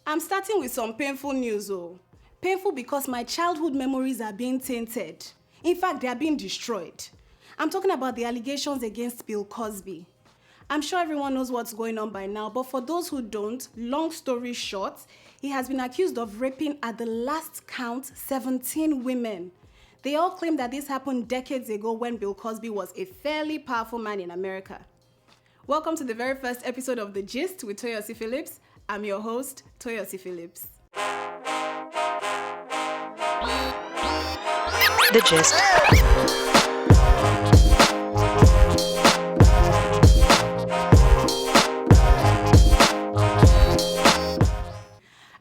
I'm starting with some painful news, oh. Painful because my childhood memories are being tainted. In fact, they are being destroyed. I'm talking about the allegations against Bill Cosby. I'm sure everyone knows what's going on by now, but for those who don't, long story short, he has been accused of raping, at the last count, 17 women. They all claim that this happened decades ago when Bill Cosby was a fairly powerful man in America. Welcome to the very first episode of The Gist with Toyosi Phillips. I'm your host, Toyosi Phillips. The Gist.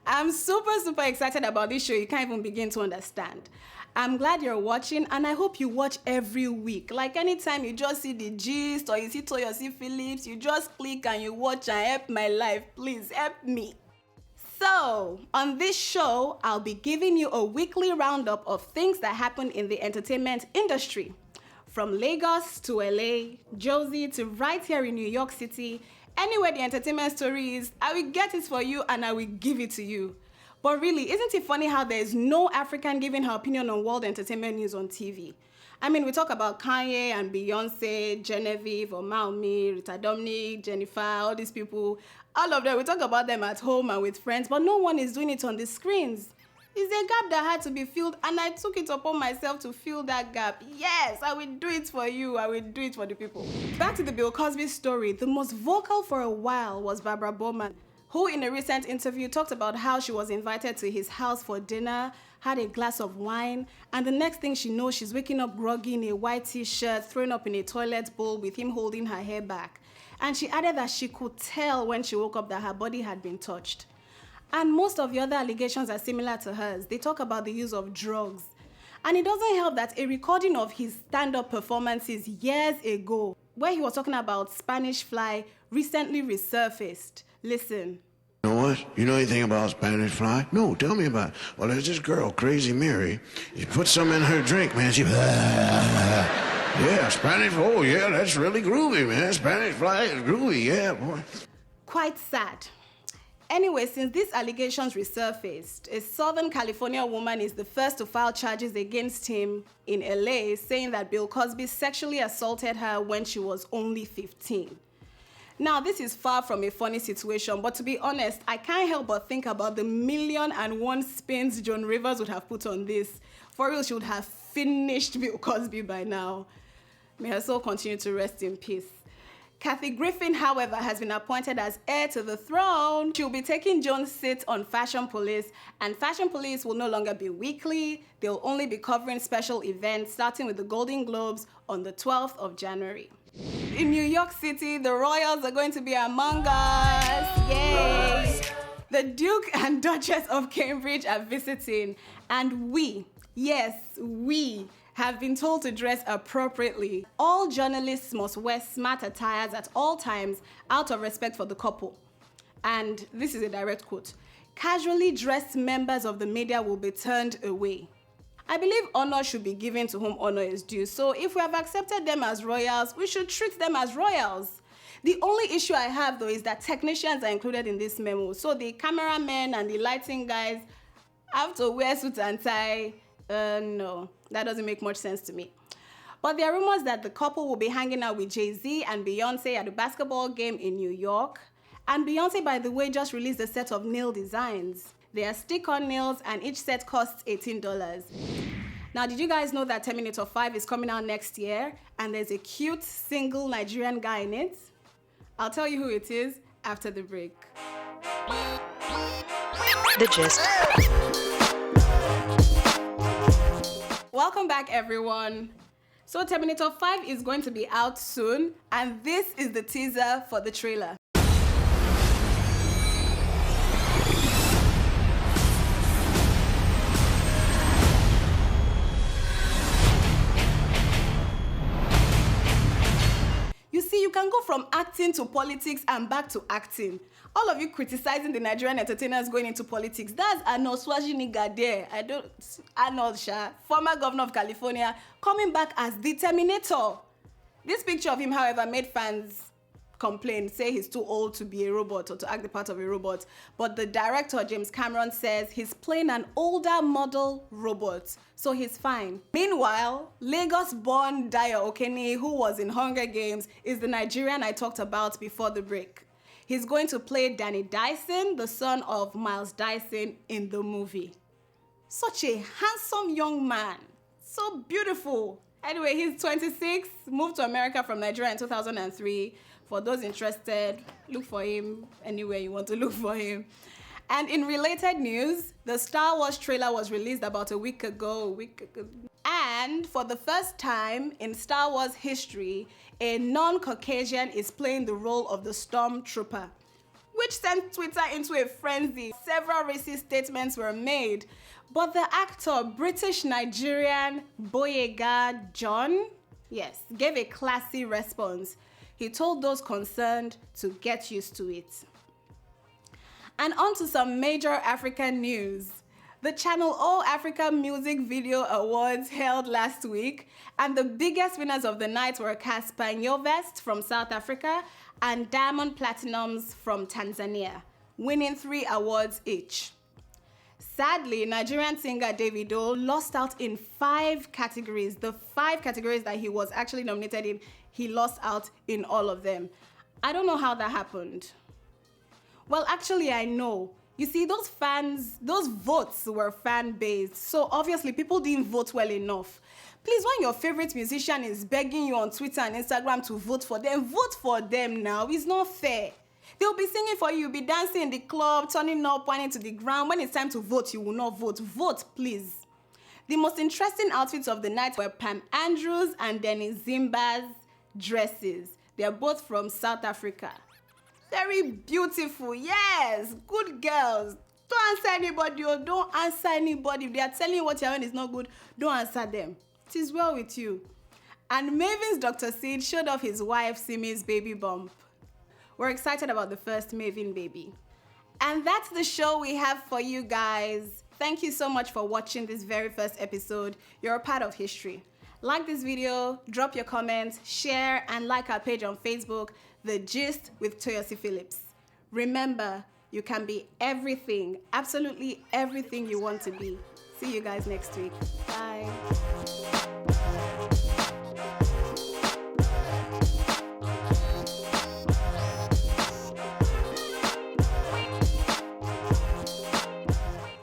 I'm super excited about this show. You can't even begin to understand. I'm glad you're watching, and I hope you watch every week. Like anytime you just see The Gist or you see Toyosi Phillips, you just click and you watch and help my life. Please help me. So, on this show, I'll be giving you a weekly roundup of things that happen in the entertainment industry. From Lagos to LA, Jersey to right here in New York City, anywhere the entertainment story is, I will get it for you and I will give it to you. But really, isn't it funny how there's no African giving her opinion on world entertainment news on TV? I mean, we talk about Kanye and Beyonce, Genevieve, Omaomi, Rita Dominic, Jennifer, all these people. All of them, we talk about them at home and with friends, but no one is doing it on the screens. It's a gap that had to be filled, and I took it upon myself to fill that gap. Yes, I will do it for you. I will do it for the people. Back to the Bill Cosby story. The most vocal for a while was Barbara Bowman, who in a recent interview talked about how she was invited to his house for dinner, had a glass of wine, and the next thing she knows, she's waking up groggy in a white t-shirt, thrown up in a toilet bowl with him holding her hair back. And she added that she could tell when she woke up that her body had been touched. And most of the other allegations are similar to hers. They talk about the use of drugs. And it doesn't help that a recording of his stand-up performances years ago, where he was talking about Spanish Fly, recently resurfaced. Listen. You know what? You know anything about Spanish Fly? No, tell me about it. Well, there's this girl, Crazy Mary. You put some in her drink, man. She... Yeah, Spanish... Oh, yeah, that's really groovy, man. Spanish Fly is groovy, yeah, boy. Quite sad. Anyway, since these allegations resurfaced, a Southern California woman is the first to file charges against him in LA, saying that Bill Cosby sexually assaulted her when she was only 15. Now, this is far from a funny situation, but to be honest, I can't help but think about the 1,000,001 spins Joan Rivers would have put on this. For real, she would have finished Bill Cosby by now. May her soul continue to rest in peace. Kathy Griffin, however, has been appointed as heir to the throne. She'll be taking Joan's seat on Fashion Police, and Fashion Police will no longer be weekly. They'll only be covering special events, starting with the Golden Globes on the 12th of January. In New York City, the royals are going to be among us. Yay! The Duke and Duchess of Cambridge are visiting, and we have been told to dress appropriately. All journalists must wear smart attires at all times out of respect for the couple. And this is a direct quote. Casually dressed members of the media will be turned away. I believe honor should be given to whom honor is due. So if we have accepted them as royals, we should treat them as royals. The only issue I have though is that technicians are included in this memo. So the cameramen and the lighting guys have to wear suit and tie. No, that doesn't make much sense to me. But there are rumors that the couple will be hanging out with Jay-Z and Beyonce at a basketball game in New York. And Beyonce, by the way, just released a set of nail designs. They are stick-on nails and each set costs $18. Now, did you guys know that Terminator 5 is coming out next year and there's a cute single Nigerian guy in it? I'll tell you who it is after the break. The Gist. Welcome back, everyone. So Terminator 5 is going to be out soon, and this is the teaser for the trailer. You see, you can go from acting to politics and back to acting. All of you criticizing the Nigerian entertainers going into politics, that's Arnold Schwarzenegger there. Arnold Shah, former governor of California, coming back as the Terminator. This picture of him, however, made fans complain, say he's too old to be a robot or to act the part of a robot. But the director, James Cameron, says he's playing an older model robot, so he's fine. Meanwhile, Lagos-born Dayo Okene, who was in Hunger Games, is the Nigerian I talked about before the break. He's going to play Danny Dyson, the son of Miles Dyson, in the movie. Such a handsome young man. So beautiful. Anyway, he's 26, moved to America from Nigeria in 2003. For those interested, look for him anywhere you want to look for him. And in related news, the Star Wars trailer was released about a week ago. And for the first time in Star Wars history, a non-Caucasian is playing the role of the Stormtrooper, which sent Twitter into a frenzy. Several racist statements were made, but the actor, British-Nigerian Boyega John, gave a classy response. He told those concerned to get used to it. And on to some major African news. The Channel O Africa Music Video Awards held last week, and the biggest winners of the night were Casper Nyovest from South Africa and Diamond Platinums from Tanzania, winning 3 awards each. Sadly, Nigerian singer Davido lost out in 5 categories. The 5 categories that he was actually nominated in, he lost out in all of them. I don't know how that happened. Well, actually, I know. You see, those votes were fan-based, so obviously people didn't vote well enough. Please, when your favorite musician is begging you on Twitter and Instagram to vote for them now. It's not fair. They'll be singing for you, you'll be dancing in the club, turning up, pointing to the ground. When it's time to vote, you will not vote. Vote, please. The most interesting outfits of the night were Pam Andrews and Dennis Zimba's dresses. They're both from South Africa. Very beautiful, yes, good girls. Don't answer anybody or don't answer anybody. If they are telling you what you're doing is not good, don't answer them. It is well with you. And Maven's Dr. Sid showed off his wife Simi's baby bump. We're excited about the first Maven baby. And that's the show we have for you guys. Thank you so much for watching this very first episode. You're a part of history. Like this video, drop your comments, share, and like our page on Facebook, The Gist with Toyosi Phillips. Remember, you can be everything, absolutely everything you want to be. See you guys next week. Bye.